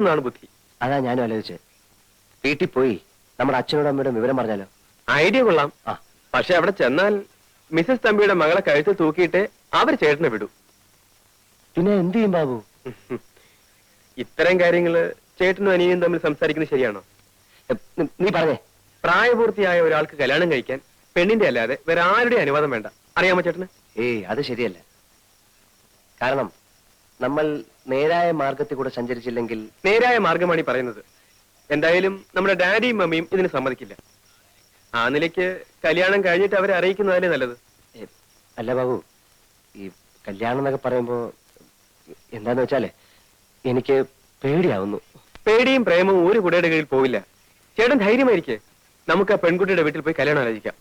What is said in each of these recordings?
എന്നാണ് ബുദ്ധി. അതാ ഞാനും ആലോചിച്ചത്. വീട്ടിൽ പോയി നമ്മുടെ അച്ഛനോടും അമ്മയോടും വിവരം പറഞ്ഞാലോ? ഐഡിയ കൊള്ളാം. പക്ഷെ അവിടെ ചെന്നാൽ മിസസ് തമ്പിയുടെ മകളെ കഴുത്ത് തൂക്കിയിട്ട് അവർ ചേട്ടനെ വിടൂ. പിന്നെ എന്ത് ചെയ്യും ബാബു? ഇത്തരം കാര്യങ്ങള് ചേട്ടനും അനിയനും തമ്മിൽ സംസാരിക്കുന്നത് ശരിയാണോ? നീ പറഞ്ഞേ. പ്രായപൂർത്തിയായ ഒരാൾക്ക് കല്യാണം കഴിക്കാൻ പെണ്ണിന്റെ അല്ലാതെ വേറെ ആരുടെ അനുവാദം വേണ്ട. അറിയാമോ ചേട്ടന്? അത് ശരിയല്ല. കാരണം നമ്മൾ നേരായ മാർഗത്തിൽ കൂടെ സഞ്ചരിച്ചില്ലെങ്കിൽ. നേരായ മാർഗമാണ് ഈ പറയുന്നത്. എന്തായാലും നമ്മുടെ ഡാഡിയും മമ്മിയും ഇതിന് സമ്മതിക്കില്ല. ആ നിലയ്ക്ക് കല്യാണം കഴിഞ്ഞിട്ട് അവരെ അറിയിക്കുന്നതല്ലേ നല്ലത്. അല്ല ബാബു, ഈ കല്യാണം എന്നൊക്കെ പറയുമ്പോ എന്താന്ന് വെച്ചാലേ എനിക്ക് പേടിയാവുന്നു. പേടിയും പ്രേമവും ഒരു കുടയുടെ കീഴിൽ പോവില്ല. ചേട്ടൻ ധൈര്യമായിരിക്കെ. നമുക്ക് ആ പെൺകുട്ടിയുടെ വീട്ടിൽ പോയി കല്യാണം ആലോചിക്കാം.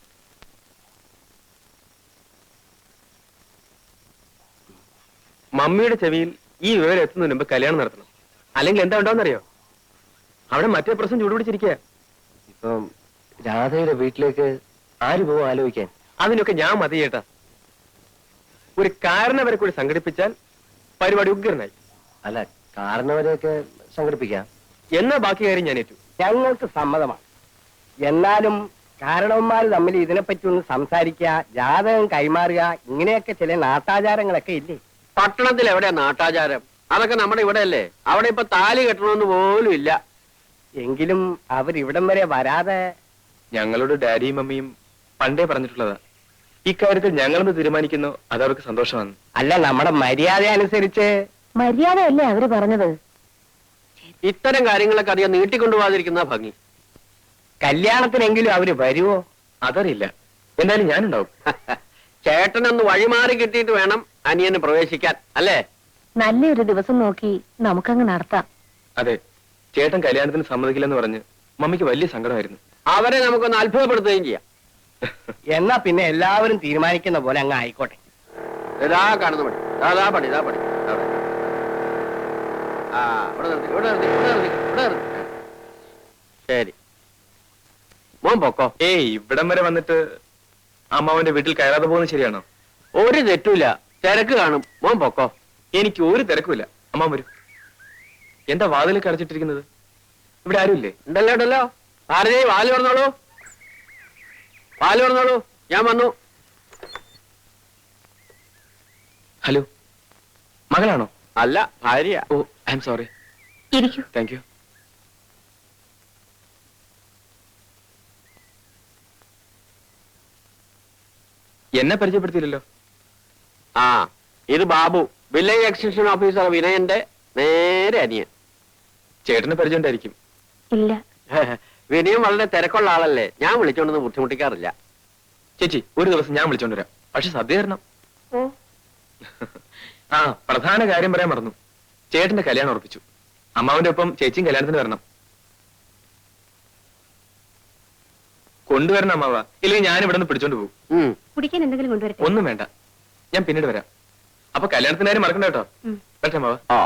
മമ്മിയുടെ ചെവിയിൽ ഈ വിവരം എത്തുന്നതിന് മുമ്പ് കല്യാണം നടത്തണം. അല്ലെങ്കിൽ എന്താ ഉണ്ടാവുന്നറിയോ? അവിടെ മറ്റേ പ്രശ്നം ചൂടുപിടിച്ചിരിക്കുക. ഇപ്പം രാധയുടെ വീട്ടിലേക്ക് ആര് പോവും ആലോചിക്കാൻ? അതിനൊക്കെ ഞാൻ മതി ചേട്ടാ. ഒരു കാരണവരെ കൂടി സംഘടിപ്പിച്ചാൽ പരിപാടി ഉഗ്രനായി. അല്ല, കാരണവരെയൊക്കെ സംഘടിപ്പിക്കാം. എന്നാ ബാക്കി കാര്യം ഞാൻ ഏറ്റു. ഞങ്ങൾക്ക് സമ്മതമാണ്. എന്നാലും കാരണവന്മാർ തമ്മിൽ ഇതിനെപ്പറ്റി ഒന്ന് സംസാരിക്കുക, ജാതകം കൈമാറുക, ഇങ്ങനെയൊക്കെ ചില നാട്ടാചാരങ്ങളൊക്കെ ഇല്ലേ? പട്ടണത്തിൽ എവിടെയാ നാട്ടാചാരം? അതൊക്കെ നമ്മുടെ ഇവിടെ അല്ലേ. അവിടെ ഇപ്പൊ താലി കെട്ടണമെന്ന് പോലും ഇല്ല. എങ്കിലും അവരിവിടം വരെ വരാതെ. ഞങ്ങളുടെ ഡാഡിയും മമ്മിയും പണ്ടേ പറഞ്ഞിട്ടുള്ളതാ. ഇക്കാര്യത്തിൽ ഞങ്ങളൊന്ന് തീരുമാനിക്കുന്നു, അതവർക്ക് സന്തോഷമാണ്. അല്ല, നമ്മുടെ മര്യാദ അനുസരിച്ച്. മര്യാദയല്ലേ അവര് പറഞ്ഞത്? ഇത്തരം കാര്യങ്ങളൊക്കെ അധികം നീട്ടിക്കൊണ്ടുപോകാതിരിക്കുന്ന ഭംഗി. കല്യാണത്തിനെങ്കിലും അവര് വരുവോ? അതറിയില്ല. എന്തായാലും ഞാനുണ്ടാവും. ചേട്ടനൊന്ന് വഴിമാറി കിട്ടിയിട്ട് വേണം അനിയന് പ്രവേശിക്കാൻ, അല്ലേ? നല്ലൊരു ദിവസം നോക്കി നമുക്കങ്ങ് നടത്താം. അതെ, ചേട്ടൻ കല്യാണത്തിന് സമ്മതിക്കില്ലെന്ന് പറഞ്ഞ് മമ്മിക്ക് വലിയ സങ്കടമായിരുന്നു. അവരെ നമുക്കൊന്ന് അത്ഭുതപ്പെടുത്തുകയും ചെയ്യാം. എന്നാ പിന്നെ എല്ലാവരും തീരുമാനിക്കുന്ന പോലെ അങ്ങ് ആയിക്കോട്ടെ. ഇതാ കാണുന്ന പണി, ഇതാ പണി, ഇതാ പണി. ആ, ഇവിടെ നിർത്തി, ഇവിടെ നിർത്തി, ഇവിടെ നിർത്തി, ഇവിടെ നിർത്തി. ശരി, മോൻ പൊക്കോ. ഇവിടം വരെ വന്നിട്ട് അമ്മാവന്റെ വീട്ടിൽ കയറാതെ പോകുന്നത് ശരിയാണോ? ഒരു തെറ്റുമില്ല, തിരക്ക് കാണും. മോൻ പൊക്കോ. എനിക്ക് ഒരു തിരക്കുമില്ല. അമ്മാവൻ വരും. എന്താ വാതിലേക്ക് അടച്ചിട്ടിരിക്കുന്നത്? ഇവിടെ ആരുമില്ലേ? ഉണ്ടല്ലോ ഉണ്ടല്ലോ. ഭാരതി, വാല് പറഞ്ഞോളൂ, വാല് പറഞ്ഞോളൂ. ഞാൻ വന്നു. ഹലോ, മകളാണോ? അല്ല, ഭാര്യ. ഓ, ഐ എം സോറി. ഇരിക്കൂ. Thank you. എന്നെ പരിചയപ്പെടുത്തിയില്ലല്ലോ. ആ, ഇത് ബാബു, വില്ലേജ് എക്സ്റ്റൻഷൻ ഓഫീസർ വിനയന്റെ നേരെ അനിയൻ. ചേട്ടന് പരിചയം ഉണ്ടായിരിക്കും. ഇല്ല. വിനയം വളരെ തിരക്കുള്ള ആളല്ലേ, ഞാൻ വിളിച്ചോണ്ടൊന്നും ബുദ്ധിമുട്ടിക്കാറില്ല. ചേച്ചി, ഒരു ദിവസം ഞാൻ വിളിച്ചോണ്ട് വരാം. പക്ഷെ സദ്യ തരണം. ആ, പ്രധാന കാര്യം പറയാൻ മറന്നു. ചേട്ടന്റെ കല്യാണം ഉറപ്പിച്ചു. അമ്മാവന്റെ ഒപ്പം ചേച്ചിയും കല്യാണത്തിന് വരണം. കൊണ്ടുവരണം അമ്മാവ, ഇല്ലെങ്കിൽ ഞാൻ ഇവിടെ നിന്ന് പിടിച്ചോണ്ട് പോകും. കുടിക്കാൻ എന്തെങ്കിലും കൊണ്ടുവരട്ടെ? ഒന്നും വേണ്ട, ഞാൻ പിന്നീട് വരാം. അപ്പൊ കല്യാണത്തിന് കാര്യം മറക്കണ്ട കേട്ടോ. പറ്റേ അമ്മാവ? ആ,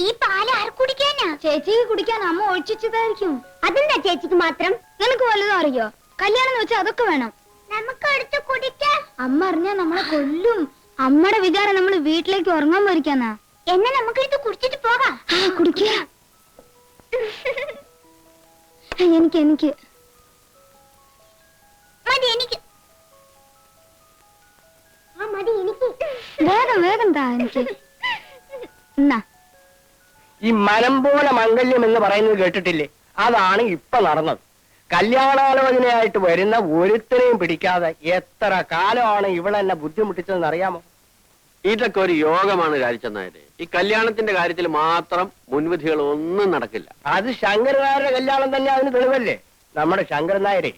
ഈ പാല് ആർ കുടിക്കാനാ? ചേച്ചിക്ക് കുടിക്കാൻ അമ്മ ഒഴിച്ചിച്ചതായിരിക്കും. അതെന്താ ചേച്ചിക്ക് മാത്രം? നിനക്ക് വല്ലതും അറിയോ? കല്യാണം എന്ന് വെച്ചാൽ അതൊക്കെ വേണം. നമുക്ക് എടുത്ത് കുടിക്കാം. അമ്മ അറിഞ്ഞാ നമ്മളെ കൊല്ലും. അമ്മയുടെ വിചാരം നമ്മൾ വീട്ടിലേക്ക് ഉറങ്ങാൻ പോയിരിക്കാന്നാ. എന്നെ നമുക്ക് എടുത്ത് കുടിച്ചിട്ട് പോകാം. കുടിക്ക. എനിക്ക് എനിക്ക് മതി, എനിക്ക് മതി, എനിക്ക് വേഗം വേഗം താ. എനിക്ക് എന്നാ ഈ മനം പോലെ മംഗല്യം എന്ന് പറയുന്നത് കേട്ടിട്ടില്ലേ? അതാണ് ഇപ്പൊ നടന്നത്. കല്യാണാലോചനയായിട്ട് വരുന്ന ഒരുത്തരെയും പിടിക്കാതെ എത്ര കാലമാണ് ഇവളെന്നെ ബുദ്ധിമുട്ടിച്ചതെന്ന് അറിയാമോ? ഇതൊക്കെ ഒരു യോഗമാണ് രാജിച്ചെന്നായത്. ഈ കല്യാണത്തിന്റെ കാര്യത്തിൽ മാത്രം മുൻവിധികൾ ഒന്നും നടക്കില്ല. അത് ശങ്കരനായരുടെ കല്യാണം തന്നെ അതിന് തെളിവല്ലേ? നമ്മുടെ ശങ്കരൻ നായരെ.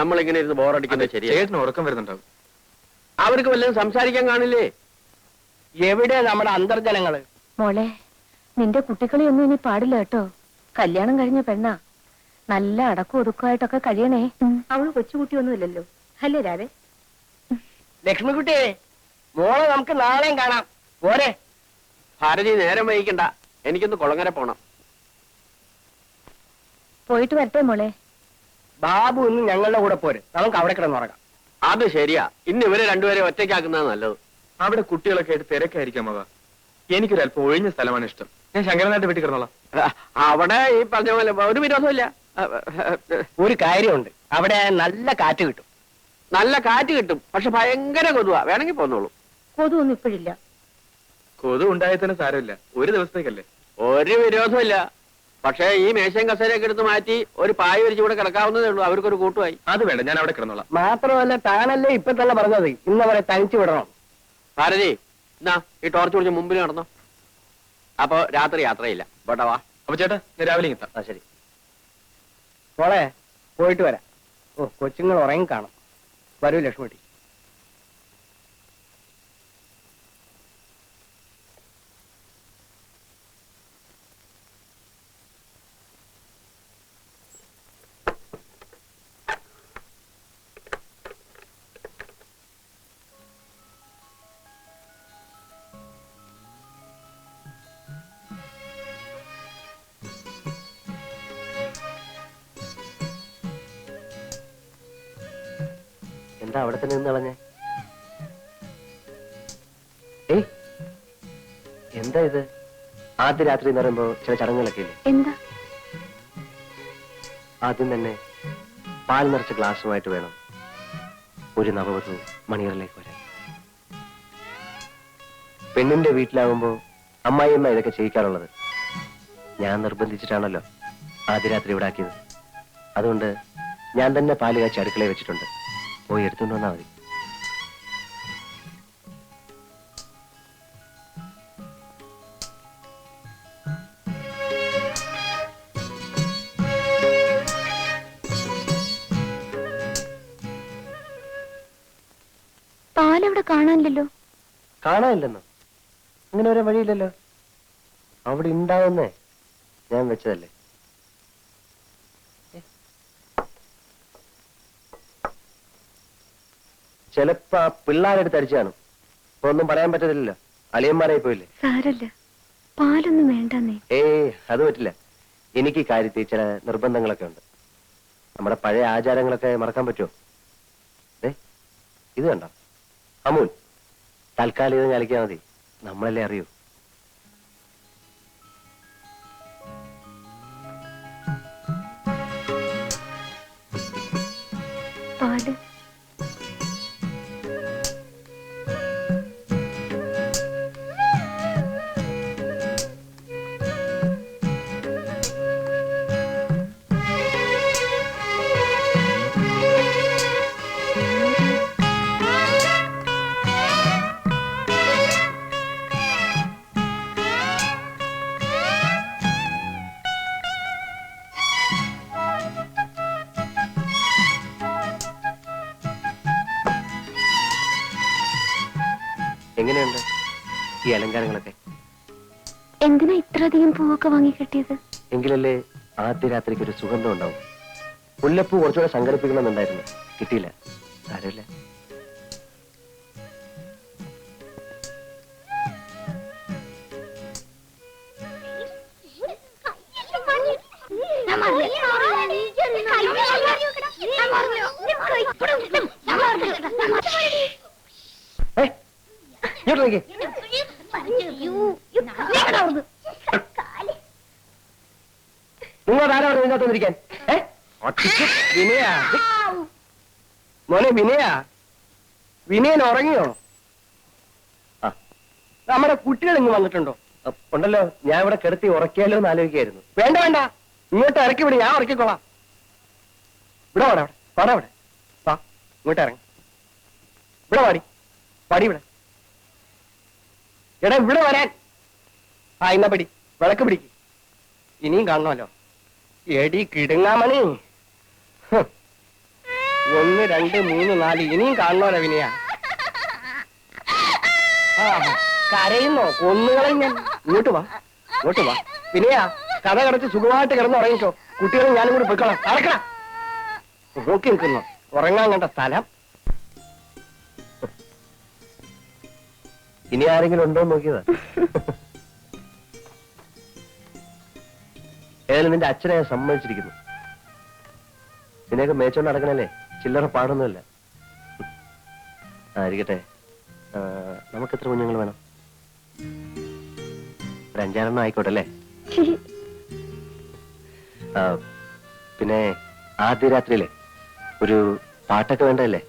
നമ്മളിങ്ങനെ ഇരുന്ന് ബോറടിക്കുന്നത് ശരിയാ. ചേട്ടന് ഉറക്കം വരുന്നുണ്ടാവും. അവർക്ക് വല്ലതും സംസാരിക്കാൻ കാണില്ലേ? എവിടെ നമ്മുടെ അന്തർജനങ്ങള്? മോളെ, നിന്റെ കുട്ടികളെയൊന്നും ഇനി പാടില്ല കേട്ടോ. കല്യാണം കഴിഞ്ഞ പെണ്ണാ. നല്ല അടക്കം ഒതുക്കമായിട്ടൊക്കെ കഴിയണേ. അവള് കൊച്ചുകുട്ടിയൊന്നുമില്ലല്ലോ, അല്ലേ രാധേ? ലക്ഷ്മിക്കുട്ടിയെ മോളെ നമുക്ക് നാളെയും കാണാം പോരെ? ഭാരതി നേരം വൈകിക്കണ്ട, എനിക്കൊന്ന് കുളങ്ങര പോണം. പോയിട്ട് വരട്ടെ മോളെ. ബാബു ഇന്ന് ഞങ്ങളുടെ കൂടെ പോര്, നമുക്ക് അവിടെ കിടന്നുറങ്ങാം. അത് ശരിയാ, ഇന്ന് ഇവരെ രണ്ടുപേരെ ഒറ്റയ്ക്കാക്കുന്നത് നല്ലത്. അവിടെ കുട്ടികളൊക്കെ ആയിട്ട് തിരക്കായിരിക്കാം അവ. എനിക്കൊരല്പം ഒഴിഞ്ഞ സ്ഥലമാണ് ഇഷ്ടം. ഞാൻ ശങ്കരനായിട്ട് വീട്ടിൽ കിടന്നോളാം. അവിടെ ഈ പറഞ്ഞ പോലെ ഒരു വിരോധമില്ല. ഒരു കാര്യമുണ്ട്, അവിടെ നല്ല കാറ്റ് കിട്ടും. നല്ല കാറ്റ് കിട്ടും, പക്ഷെ ഭയങ്കര കൊതുവാ. വേണമെങ്കിൽ പോന്നോളൂ. കൊതുവൊന്നും ഇപ്പോഴില്ല. കൊതു ഉണ്ടായാൽ തന്നെ സാരമില്ല, ഒരു ദിവസത്തേക്കല്ലേ. ഒരു വിരോധമില്ല, പക്ഷേ ഈ മേശയും കസേരയൊക്കെ എടുത്ത് മാറ്റി ഒരു പായ വിരിച്ച് കൂടെ കിടക്കാവുന്നതേ ഉള്ളൂ. അവർക്കൊരു കൂട്ടുമായി. അത് വേണ്ട, ഞാൻ അവിടെ കിടന്നോളാം. മാത്രമല്ല താനല്ലേ ഇപ്പൊ തന്നെ പറഞ്ഞത് ഇന്നവരെ തനിച്ചു വിടണം. ഭാരതി, എന്നാ ഈ ടോർച്ച് പിടിച്ച് മുമ്പിൽ നടന്നോ. അപ്പൊ രാത്രി യാത്രയില്ല. പോട്ടെ വാ. അപ്പൊ ചേട്ടാ, ഞാൻ രാവിലെ എത്താം. ആ ശരി. മോളെ പോയിട്ട് വരാം. ഓ, കൊച്ചുങ്ങൾ ഉറങ്ങി കാണും. വരൂ ലക്ഷ്മിട്ടി. എന്താ അവിടെ തന്നെ നിന്ന് കളഞ്ഞേ? ഏയ്, എന്താ ഇത്? ആദ്യ രാത്രി എന്ന് പറയുമ്പോ ചില ചടങ്ങുകളൊക്കെ ഇല്ലേ? എന്താ? ആദ്യം തന്നെ പാൽ നിറച്ച ഗ്ലാസുമായിട്ട് വേണം ഒരു നവവധു മണിയറിലേക്ക് വരാൻ. പെണ്ണിന്റെ വീട്ടിലാവുമ്പോ അമ്മായിയമ്മ ഇതൊക്കെ ചെയ്യിക്കാറുള്ളത്. ഞാൻ നിർബന്ധിച്ചിട്ടാണല്ലോ ആദ്യ രാത്രി ഇവിടെ ആക്കിയത്. അതുകൊണ്ട് ഞാൻ തന്നെ പാല് കാച്ചി അടുക്കളയിൽ വെച്ചിട്ടുണ്ട്. പോയി എടുത്തുകൊണ്ട് വന്നാൽ മതി. പാലവിടെ കാണാനില്ലല്ലോ. കാണാനില്ലെന്നോ? അങ്ങനെ ഒരു വഴിയില്ലല്ലോ. അവിടെ ഉണ്ടാവുന്നേ ഞാൻ വെച്ചതല്ലേ. ചിലപ്പോ ആ പിള്ളേരെടുത്ത് അടിച്ചു കാണും. ഇപ്പൊ ഒന്നും പറയാൻ പറ്റത്തില്ലല്ലോ, അളിയന്മാരായി പോയില്ലേ. സാരല്ല, പാലൊന്നും വേണ്ടെന്നേ. അത് പറ്റില്ല. എനിക്ക് ഈ കാര്യത്തിൽ ചില നിർബന്ധങ്ങളൊക്കെ ഉണ്ട്. നമ്മുടെ പഴയ ആചാരങ്ങളൊക്കെ മറക്കാൻ പറ്റുമോ? ഇത് കണ്ടോ അമൂൽ, തൽക്കാലം ഇത് ഞലിക്കാൻ മതി. നമ്മളല്ലേ അറിയൂ. പാല് എങ്ങനെയുണ്ട് ഈ അലങ്കാരങ്ങളൊക്കെ? എന്തിനാ ഇത്രയധികം പൂവൊക്കെ വാങ്ങി കിട്ടിയത്? എങ്കിലല്ലേ ആദ്യ രാത്രിക്ക് ഒരു സുഗന്ധം ഉണ്ടാവും. മുല്ലപ്പൂ കുറച്ചുകൂടെ സംഘടിപ്പിക്കണമെന്നുണ്ടായിരുന്നു, കിട്ടിയില്ല. സാരമില്ല. നിങ്ങൾ ആരാ പറഞ്ഞു ഇതിനകത്ത് വന്നിരിക്കാൻ? വിനയ, മോനെ വിനയ, വിനയൻ ഉറങ്ങിയോ? ആ, നമ്മുടെ കുട്ടികൾ ഇങ്ങ് വന്നിട്ടുണ്ടോ? ഉണ്ടല്ലോ. ഞാൻ ഇവിടെ കിടത്തി ഉറക്കിയാലോ എന്ന് ആലോചിക്കായിരുന്നു. വേണ്ട വേണ്ട, ഇങ്ങോട്ട് ഇറക്കി വിട്, ഞാൻ ഉറക്കിക്കോളാം. ഇവിടെ വാടാ, അവിടെ വാടാ, അവിടെ വാ, ഇങ്ങോട്ട് ഇറങ്ങി. ഇവിടെ വാടി, പടി ഇവിടെ. എടാ ഇവിടെ വരാൻ. ആ ഇന്ന പിടി, വിളക്ക് പിടിക്ക്. ഇനിയും കാണണമല്ലോ. എടി കിടുങ്ങാമണി. 1 2 3 4 ഇനിയും കാണണമല്ലോ വിനയ. ആ കരയുന്നോ? കൊന്നുകളയും ഞാൻ. ഇങ്ങോട്ട് വാ, ഇങ്ങോട്ട് വാ വിനയ. കഥ കടച്ച് സുഖമായിട്ട് കിടന്ന് ഉറങ്ങിക്കോ. കുട്ടികളും ഞാനും കൂടി പോയിക്കോളാം. അടക്കണം. നോക്കി നിൽക്കുന്നു ഉറങ്ങാൻ കണ്ട സ്ഥലം. ഇനി ആരെങ്കിലും ഉണ്ടോ എന്ന് നോക്കിയതാ. ഏതായാലും നിന്റെ അച്ഛനെ ഞാൻ സമ്മതിച്ചിരിക്കുന്നു. നിന്നെയൊക്കെ മേച്ചോണ്ട് നടക്കണല്ലേ, ചില്ലറ പാടൊന്നുമില്ല. ആയിരിക്കട്ടെ. നമുക്ക് എത്ര കുഞ്ഞുങ്ങൾ വേണം? ഒരു 5-6 ആയിക്കോട്ടെ അല്ലേ? പിന്നെ ആദ്യ രാത്രിയിലെ ഒരു പാട്ടൊക്കെ വേണ്ടല്ലേ?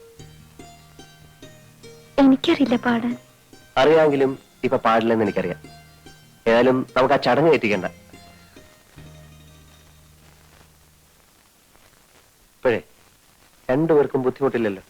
എനിക്കറിയില്ല പാടാൻ. അറിയാമെങ്കിലും ഇപ്പൊ പാടില്ലെന്ന് എനിക്കറിയാം. ഏതായാലും നമുക്ക് ആ ചടങ്ങ് എത്തിക്കണ്ട. ഇപ്പോഴേ രണ്ടുപേർക്കും ബുദ്ധിമുട്ടില്ലല്ലോ.